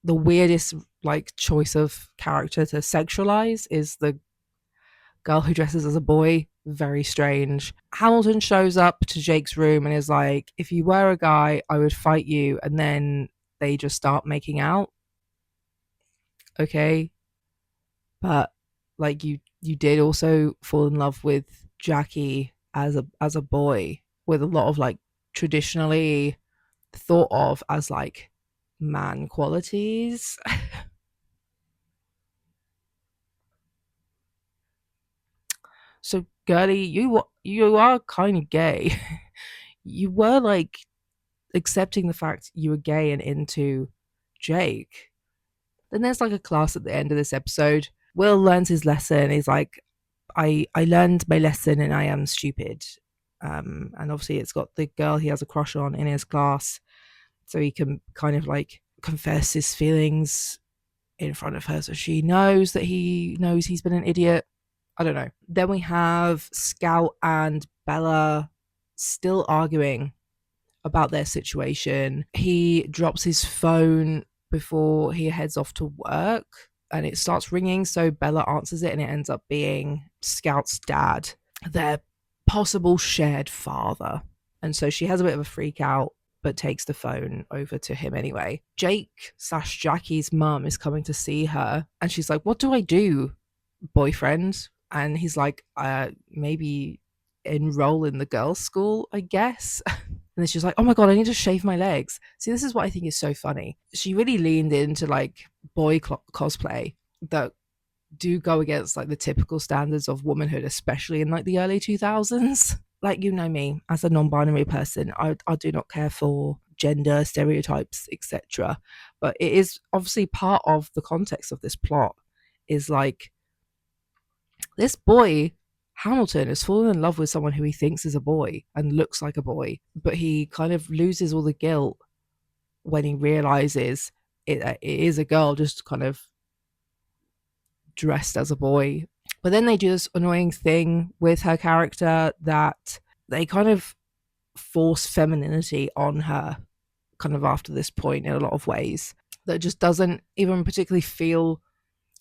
The weirdest like choice of character to sexualize is the girl who dresses as a boy. Very strange. Hamilton shows up to Jake's room and is like, if you were a guy, I would fight you. And then they just start making out. Okay. But like you did also fall in love with Jackie as a boy with a lot of like traditionally thought of as like man qualities. So girly, you are kind of gay. You were like accepting the fact you were gay and into Jake. Then there's like a class at the end of this episode. Will learns his lesson. He's like, I learned my lesson and I am stupid. And obviously it's got the girl he has a crush on in his class, so he can kind of like confess his feelings in front of her so she knows that he knows he's been an idiot. I don't know. Then we have Scout and Bella still arguing about their situation. He drops his phone before he heads off to work and it starts ringing. So Bella answers it and it ends up being Scout's dad, their possible shared father. And so she has a bit of a freak out, but takes the phone over to him anyway. Jake/Jackie's mum is coming to see her and she's like, what do I do, boyfriend? And he's like, maybe enroll in the girls' school, I guess. And then she's like, oh my God, I need to shave my legs. See, this is what I think is so funny. She really leaned into like boy cosplay that do go against like the typical standards of womanhood, especially in like the early 2000s. Like, you know me, as a non-binary person, I do not care for gender stereotypes, etc. But it is obviously part of the context of this plot is like, this boy Hamilton has fallen in love with someone who he thinks is a boy and looks like a boy, but he kind of loses all the guilt when he realizes it is a girl just kind of dressed as a boy. But then they do this annoying thing with her character that they kind of force femininity on her kind of after this point in a lot of ways that just doesn't even particularly feel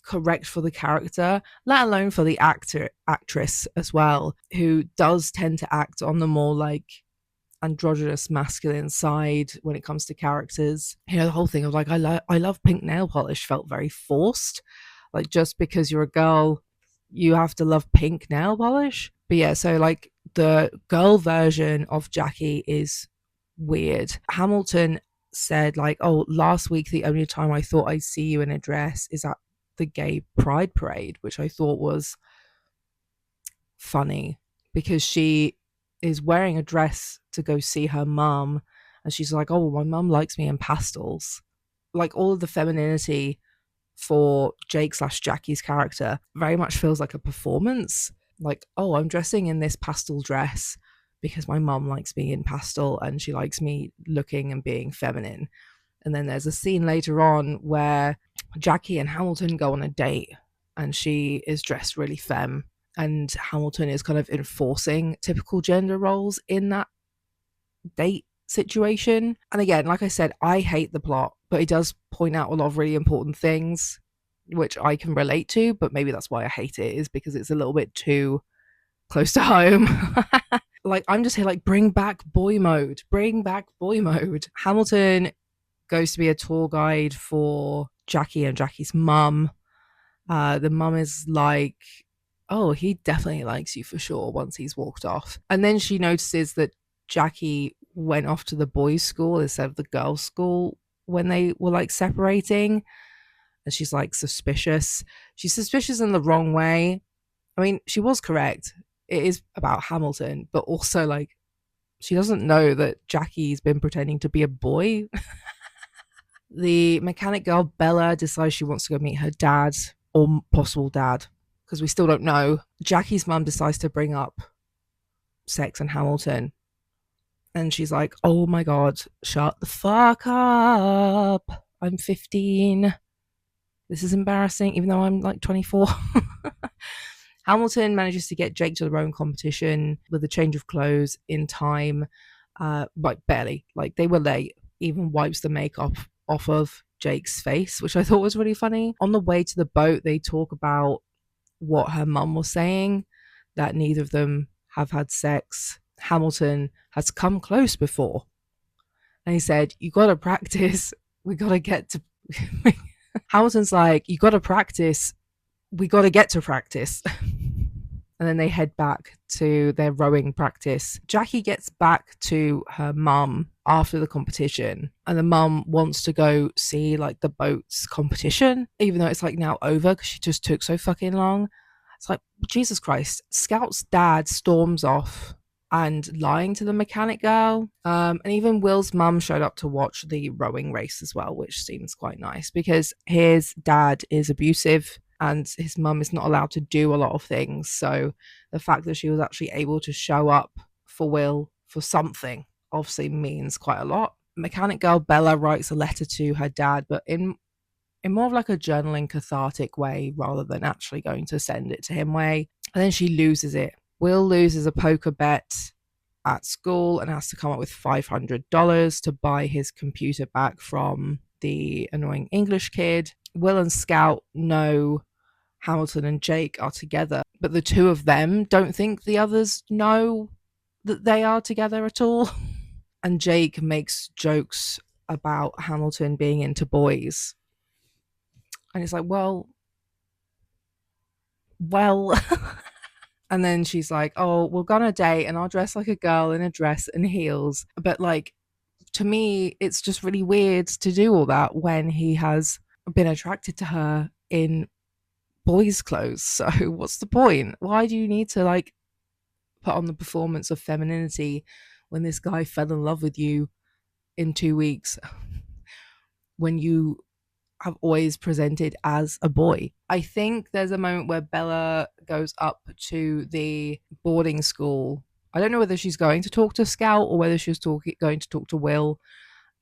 correct for the character, let alone for the actress as well, who does tend to act on the more like androgynous masculine side when it comes to characters. You know, the whole thing of like, I love pink nail polish felt very forced. Like, just because you're a girl, you have to love pink nail polish. But yeah, so like the girl version of Jackie is weird. Hamilton said like, oh, last week the only time I thought I'd see you in a dress is at the gay pride parade, which I thought was funny because she is wearing a dress to go see her mum and she's like, oh, my mum likes me in pastels. Like, all of the femininity for Jake/Jackie's character very much feels like a performance. Like, oh, I'm dressing in this pastel dress because my mum likes me in pastel and she likes me looking and being feminine. And then there's a scene later on where Jackie and Hamilton go on a date and she is dressed really femme and Hamilton is kind of enforcing typical gender roles in that date situation. And again, like I said, I hate the plot, but it does point out a lot of really important things which I can relate to, but maybe that's why I hate it, is because it's a little bit too close to home. Like, I'm just here like, bring back boy mode. Hamilton goes to be a tour guide for Jackie and Jackie's mum. The mum is like, oh, he definitely likes you for sure once he's walked off. And then she notices that Jackie went off to the boys' school instead of the girls' school when they were like separating. And she's like suspicious. She's suspicious in the wrong way. I mean, she was correct. It is about Hamilton, but also like, she doesn't know that Jackie's been pretending to be a boy. The mechanic girl, Bella, decides she wants to go meet her dad, or possible dad, because we still don't know. Jackie's mum decides to bring up sex and Hamilton. And she's like, oh my God, shut the fuck up. I'm 15. This is embarrassing, even though I'm like 24. Hamilton manages to get Jake to the rowing competition with a change of clothes in time, like barely. Like they were late. Even wipes the makeup off of Jake's face, which I thought was really funny. On the way to the boat, they talk about what her mum was saying, that neither of them have had sex. Hamilton has come close before. And he said, you got to practice. We got to get to. Hamilton's like, you got to practice. We got to get to practice. And then they head back to their rowing practice. Jackie gets back to her mum after the competition, and the mum wants to go see like the boats competition, even though it's like now over because she just took so fucking long. It's like, Jesus Christ. Scout's dad storms off and lying to the mechanic girl. And even Will's mum showed up to watch the rowing race as well, which seems quite nice because his dad is abusive and his mum is not allowed to do a lot of things. So the fact that she was actually able to show up for Will for something obviously means quite a lot. Mechanic girl Bella writes a letter to her dad, but in more of like a journaling cathartic way rather than actually going to send it to him way. And then she loses it. Will loses a poker bet at school and has to come up with $500 to buy his computer back from the annoying English kid. Will and Scout know Hamilton and Jake are together, but the two of them don't think the others know that they are together at all. And Jake makes jokes about Hamilton being into boys. And it's like, well. And then she's like, oh, we'll go on a date and I'll dress like a girl in a dress and heels. But like, to me, it's just really weird to do all that when he has been attracted to her in boys' clothes. So what's the point? Why do you need to like put on the performance of femininity when this guy fell in love with you in 2 weeks when you have always presented as a boy? I think there's a moment where Bella goes up to the boarding school. I don't know whether she's going to talk to Scout or whether she's going to talk to Will.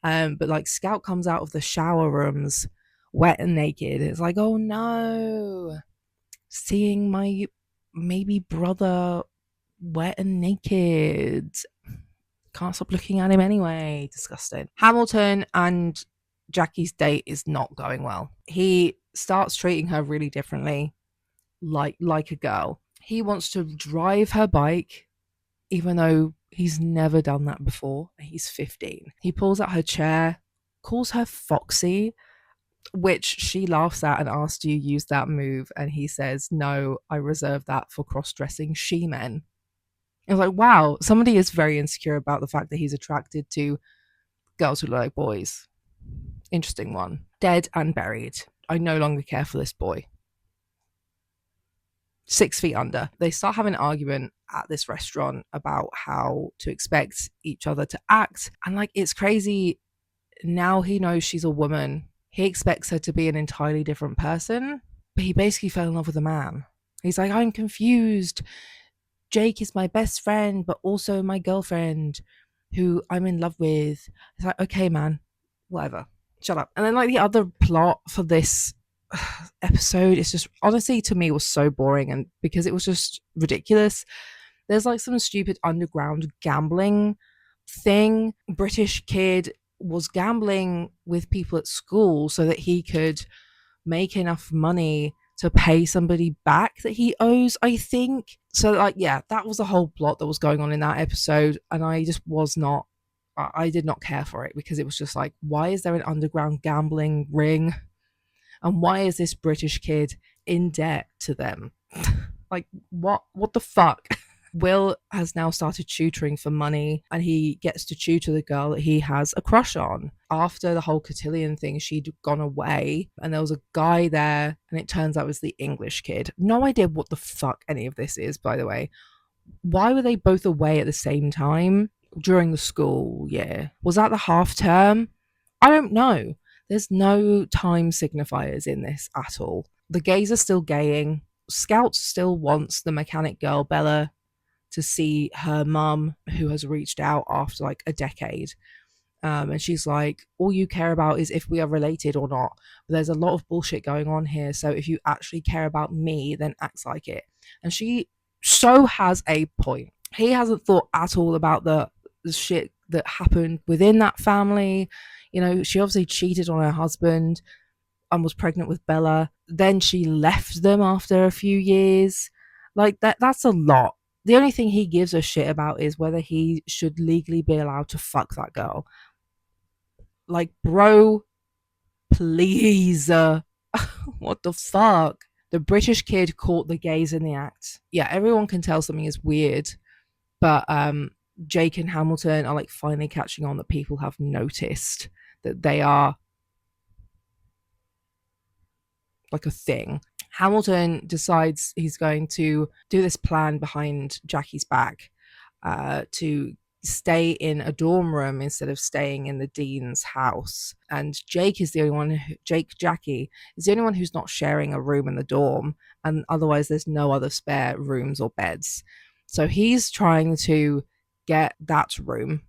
But like Scout comes out of the shower rooms wet and naked. It's like, oh no, seeing my maybe brother wet and naked. Can't stop looking at him anyway. Disgusting. Hamilton and Jackie's date is not going well. He starts treating her really differently, like a girl. He wants to drive her bike, even though he's never done that before. He's 15. He pulls out her chair, calls her Foxy, which she laughs at and asks, do you use that move? And he says, no, I reserve that for cross-dressing she-men. I was like, wow, somebody is very insecure about the fact that he's attracted to girls who look like boys. Interesting one. Dead and buried. I no longer care for this boy. 6 feet under. They start having an argument at this restaurant about how to expect each other to act. And like, it's crazy. Now he knows she's a woman. He expects her to be an entirely different person, but he basically fell in love with a man. He's like, I'm confused. Jake is my best friend, but also my girlfriend who I'm in love with. It's like, okay, man, whatever. Shut up. And then like the other plot for this episode is just, honestly, to me was so boring, and because it was just ridiculous. There's like some stupid underground gambling thing. British kid was gambling with people at school so that he could make enough money to pay somebody back that he owes, I think. So like, yeah, that was the whole plot that was going on in that episode, and I just was not, I did not care for it, because it was just like, why is there an underground gambling ring? And why is this British kid in debt to them? Like, what the fuck? Will has now started tutoring for money, and he gets to tutor the girl that he has a crush on. After the whole cotillion thing, she'd gone away, and there was a guy there, and it turns out it was the English kid. No idea what the fuck any of this is, by the way. Why were they both away at the same time during the school year? Was that the half term? I don't know. There's no time signifiers in this at all. The gays are still gaying. Scout still wants the mechanic girl, Bella, to see her mum, who has reached out after like a decade. And she's like, all you care about is if we are related or not. But there's a lot of bullshit going on here. So if you actually care about me, then act like it. And she so has a point. He hasn't thought at all about the shit that happened within that family. You know, she obviously cheated on her husband and was pregnant with Bella. Then she left them after a few years. Like that's a lot. The only thing he gives a shit about is whether he should legally be allowed to fuck that girl. Like, bro, please. What the fuck? The British kid caught the gays in the act. Yeah, everyone can tell something is weird, but Jake and Hamilton are like finally catching on that people have noticed that they are like a thing. Hamilton decides he's going to do this plan behind Jackie's back to stay in a dorm room instead of staying in the dean's house. And Jake is the only one, Jackie is the only one who's not sharing a room in the dorm. And otherwise, there's no other spare rooms or beds. So he's trying to get that room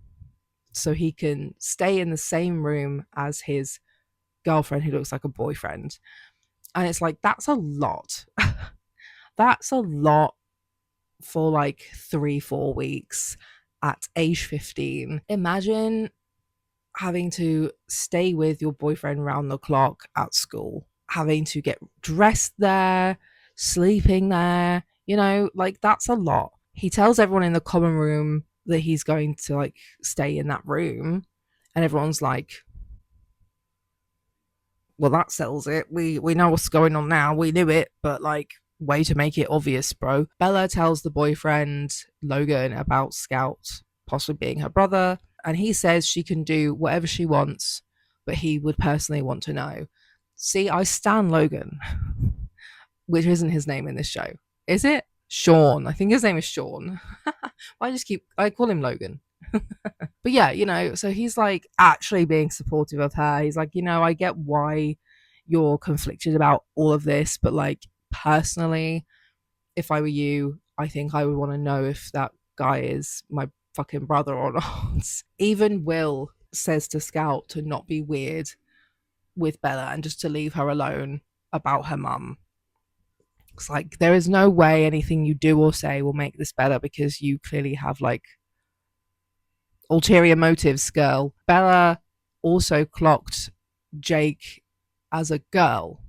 so he can stay in the same room as his girlfriend who looks like a boyfriend. And it's like, that's a lot. That's a lot for like 3-4 weeks at age 15. Imagine having to stay with your boyfriend round the clock at school, having to get dressed there, sleeping there, you know, like that's a lot. He tells everyone in the common room that he's going to like stay in that room, and everyone's like, well, that settles it. We know what's going on now. We knew it, but like, way to make it obvious, bro. Bella tells the boyfriend Logan about Scout possibly being her brother, and he says she can do whatever she wants, but he would personally want to know. See, I stan Logan, which isn't his name in this show. Is it? Sean. I think his name is Sean. I call him Logan. But yeah, you know, so he's like actually being supportive of her. He's like, you know, I get why you're conflicted about all of this, but like personally, if I were you, I think I would want to know if that guy is my fucking brother or not. Even Will says to Scout to not be weird with Bella and just to leave her alone about her mum. It's like, there is no way anything you do or say will make this better because you clearly have like ulterior motives, girl. Bella also clocked Jake as a girl,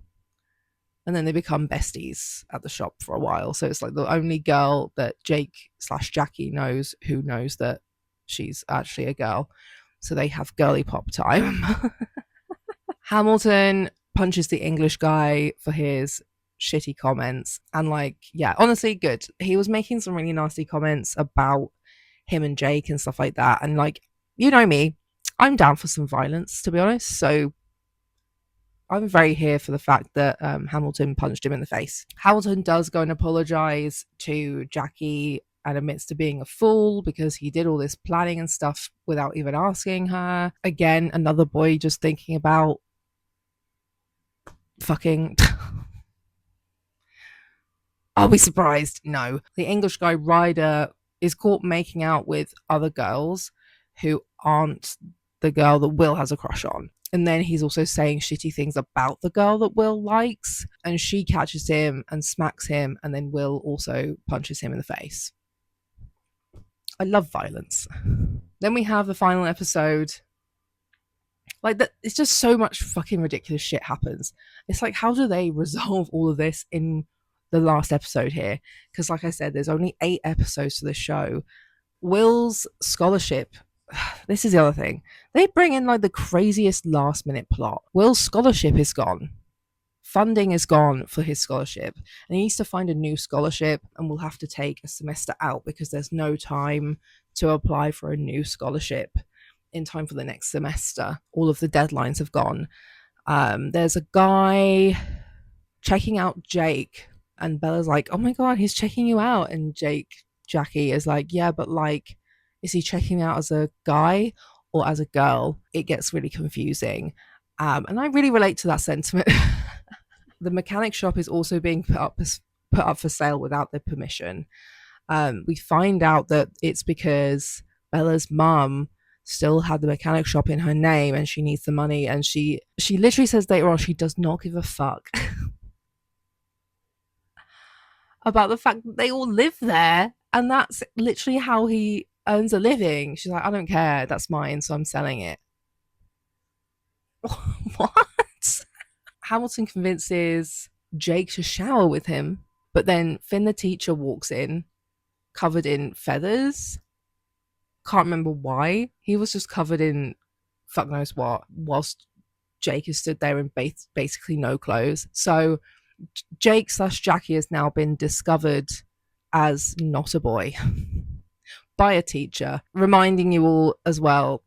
and then they become besties at the shop for a while. So it's like the only girl that Jake/Jackie knows who knows that she's actually a girl. So they have girly pop time. Hamilton punches the English guy for his shitty comments, and like, yeah, honestly, good. He was making some really nasty comments about him and Jake and stuff like that. And like, you know me, I'm down for some violence, to be honest. So I'm very here for the fact that Hamilton punched him in the face. Hamilton does go and apologize to Jackie and admits to being a fool because he did all this planning and stuff without even asking her. Again, another boy just thinking about fucking. I'll be surprised. No. The English guy, Ryder, is caught making out with other girls who aren't the girl that Will has a crush on. And then he's also saying shitty things about the girl that Will likes. And she catches him and smacks him. And then Will also punches him in the face. I love violence. Then we have the final episode. Like, that, it's just so much fucking ridiculous shit happens. It's like, how do they resolve all of this in the last episode here? Because like I said, there's only 8 episodes to the show. Will's scholarship, this is the other thing, they bring in like the craziest last minute plot. Will's scholarship is gone, funding is gone for his scholarship, and he needs to find a new scholarship, and will have to take a semester out because there's no time to apply for a new scholarship in time for the next semester. All of the deadlines have gone. There's a guy checking out Jake, and Bella's like, oh my god, he's checking you out. And Jackie is like, yeah, but like, is he checking me out as a guy or as a girl? It gets really confusing. And I really relate to that sentiment. The mechanic shop is also being put up for sale without their permission. We find out that it's because Bella's mum still had the mechanic shop in her name and she needs the money, and she literally says later on she does not give a fuck about the fact that they all live there, and that's literally how he earns a living. She's like, I don't care, that's mine, so I'm selling it. What? Hamilton convinces Jake to shower with him, but then Finn the teacher walks in covered in feathers. Can't remember why. He was just covered in fuck knows what, whilst Jake is stood there in basically no clothes. So Jake slash Jackie has now been discovered as not a boy by a teacher, reminding you all as well,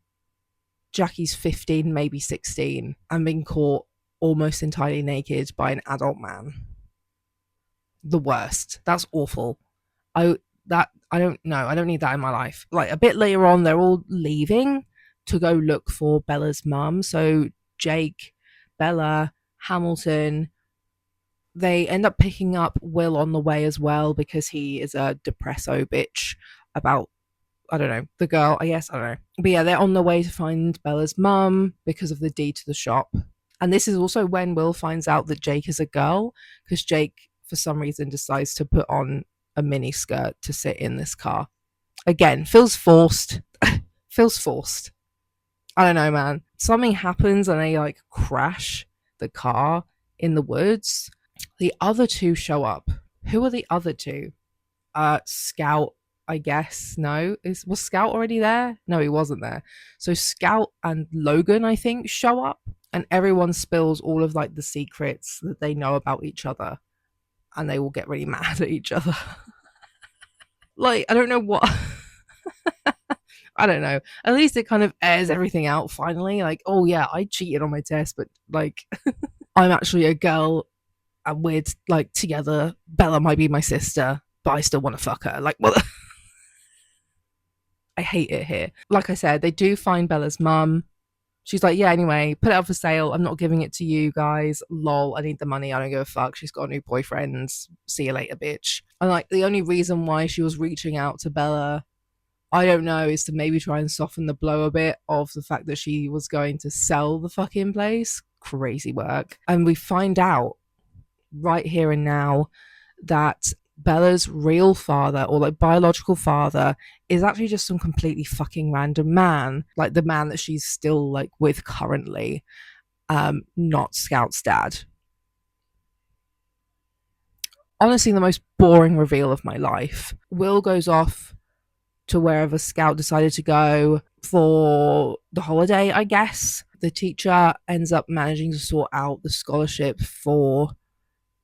Jackie's 15, maybe 16, and being caught almost entirely naked by an adult man. The worst. That's awful. I don't know. I don't need that in my life. Like a bit later on, they're all leaving to go look for Bella's mum. So Jake, Bella, Hamilton, they end up picking up Will on the way as well because he is a depresso bitch about, I don't know, the girl, I guess, I don't know. But yeah, they're on the way to find Bella's mum because of the deed to the shop. And this is also when Will finds out that Jake is a girl, because Jake, for some reason, decides to put on a mini skirt to sit in this car. Again, feels forced. Feels forced. I don't know, man. Something happens and they like crash the car in the woods. The other two show up. Who are the other two? Scout, I guess. No, was Scout already there? No, he wasn't there. So Scout and Logan, I think, show up, and everyone spills all of like the secrets that they know about each other, and they will get really mad at each other. Like, I don't know what. I don't know. At least it kind of airs everything out finally. Like, oh yeah, I cheated on my test, but like, I'm actually a girl and we're like together. Bella might be my sister, but I still want to fuck her. Like, what? I hate it here. Like I said, they do find Bella's mum. She's like, yeah, anyway, put it up for sale. I'm not giving it to you guys. Lol, I need the money. I don't give a fuck. She's got a new boyfriend. See you later, bitch. And like, the only reason why she was reaching out to Bella, I don't know, is to maybe try and soften the blow a bit of the fact that she was going to sell the fucking place. Crazy work. And we find out right here and now that Bella's real father, or like biological father, is actually just some completely fucking random man, like the man that she's still like with currently, not Scout's dad. Honestly, the most boring reveal of my life. Will goes off to wherever Scout decided to go for the holiday, I guess. The teacher ends up managing to sort out the scholarship for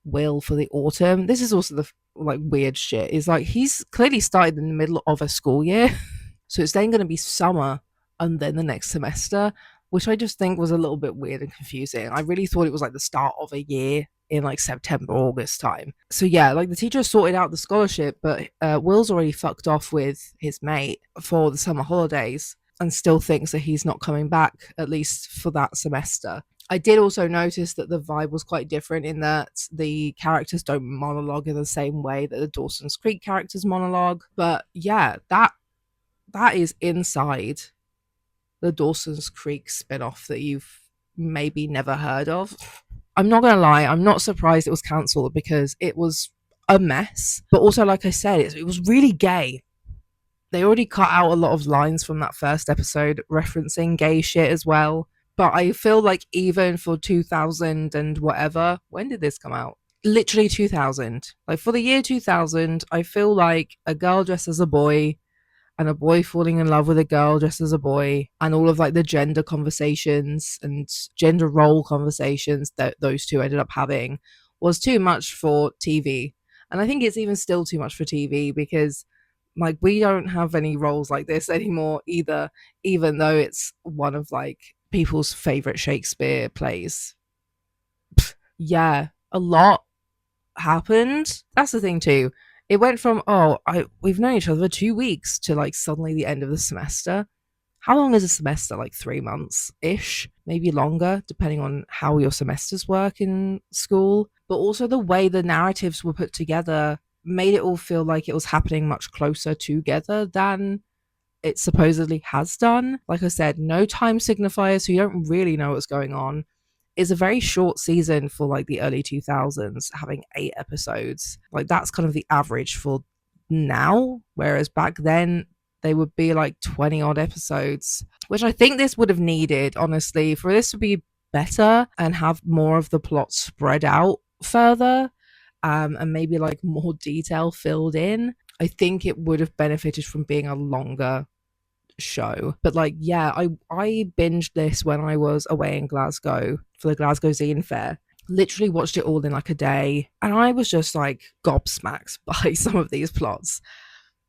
Will for the autumn. This is also the like weird shit. Is like he's clearly started in the middle of a school year, so it's then going to be summer and then the next semester, which I just think was a little bit weird and confusing. I really thought it was like the start of a year in like September, August time. So yeah, like the teacher sorted out the scholarship, but Will's already fucked off with his mate for the summer holidays and still thinks that he's not coming back, at least for that semester. I did also notice that the vibe was quite different in that the characters don't monologue in the same way that the Dawson's Creek characters monologue. But yeah, that is inside the Dawson's Creek spin-off that you've maybe never heard of. I'm not gonna lie, I'm not surprised it was cancelled because it was a mess. But also, like I said, it was really gay. They already cut out a lot of lines from that first episode referencing gay shit as well. But I feel like even for 2000 and whatever, when did this come out? Literally 2000. Like for the year 2000, I feel like a girl dressed as a boy and a boy falling in love with a girl dressed as a boy, and all of like the gender conversations and gender role conversations that those two ended up having was too much for TV. And I think it's even still too much for TV because like we don't have any roles like this anymore either, even though it's one of like people's favorite Shakespeare plays. Yeah, a lot happened. That's the thing too. It went from we've known each other for 2 weeks to like suddenly the end of the semester. How long is a semester? Like 3 months ish, maybe longer, depending on how your semesters work in school. But also the way the narratives were put together made it all feel like it was happening much closer together than it supposedly has done. Like I said, no time signifiers, so you don't really know what's going on. It's a very short season for like the early 2000s, having 8 episodes. Like that's kind of the average for now, whereas back then they would be like 20 odd episodes, which I think this would have needed, honestly, for this to be better and have more of the plot spread out further, and maybe like more detail filled in. I think it would have benefited from being a longer show. But like, yeah, I binged this when I was away in Glasgow for the Glasgow Zine Fair. Literally watched it all in like a day, and I was just like gobsmacked by some of these plots.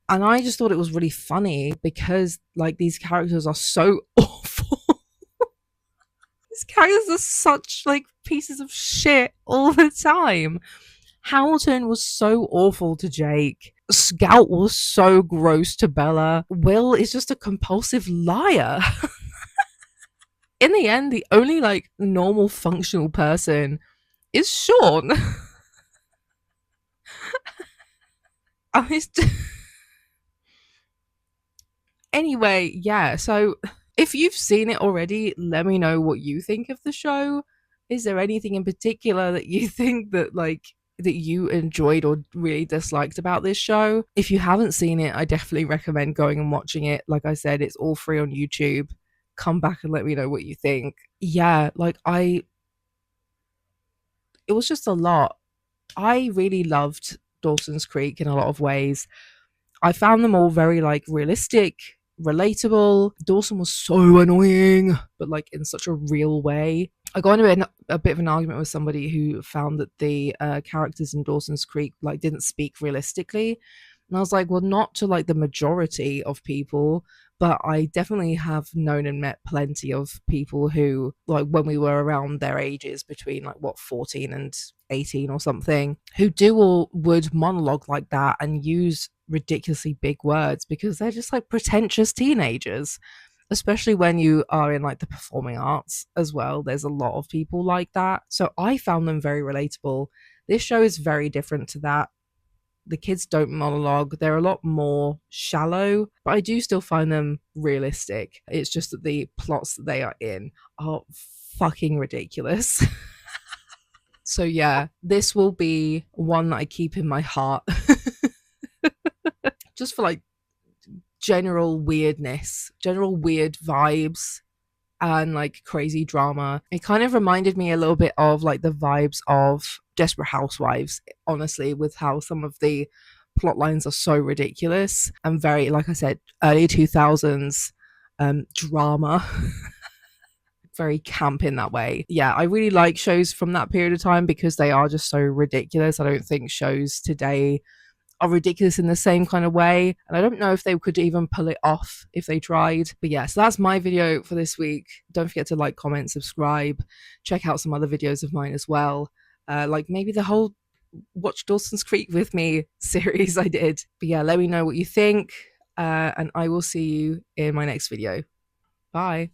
And I just thought it was really funny because like these characters are so awful. These characters are such like pieces of shit all the time. Hamilton was so awful to Jake. Scout was so gross to Bella. Will is just a compulsive liar. In the end, the only like normal functional person is Sean. I anyway, yeah, so if you've seen it already, let me know what you think of the show. Is there anything in particular that you think that like that you enjoyed or really disliked about this show? If you haven't seen it, I definitely recommend going and watching it. Like I said, it's all free on YouTube. Come back and let me know what you think. Yeah, like it was just a lot. I really loved Dawson's Creek in a lot of ways. I found them all very like realistic, relatable. Dawson was so annoying, but like in such a real way. I got into a bit of an argument with somebody who found that the characters in Dawson's Creek like didn't speak realistically, and I was like, well, not to like the majority of people, but I definitely have known and met plenty of people who, like, when we were around their ages, between like what 14 and 18 or something, who do or would monologue like that and use ridiculously big words because they're just like pretentious teenagers, especially when you are in like the performing arts as well. There's a lot of people like that, so I found them very relatable. This show is very different to that. The kids don't monologue, they're a lot more shallow, but I do still find them realistic. It's just that the plots that they are in are fucking ridiculous. So yeah, this will be one that I keep in my heart. Just for like general weirdness, general weird vibes, and like crazy drama. It kind of reminded me a little bit of like the vibes of Desperate Housewives, honestly, with how some of the plot lines are so ridiculous and very, like I said, early 2000s drama. Very camp in that way. Yeah, I really like shows from that period of time because they are just so ridiculous. I don't think shows today are ridiculous in the same kind of way, and I don't know if they could even pull it off if they tried. But yeah, so that's my video for this week. Don't forget to like, comment, subscribe, check out some other videos of mine as well, like maybe the whole Watch Dawson's Creek with me series I did. But yeah, let me know what you think, and I will see you in my next video. Bye.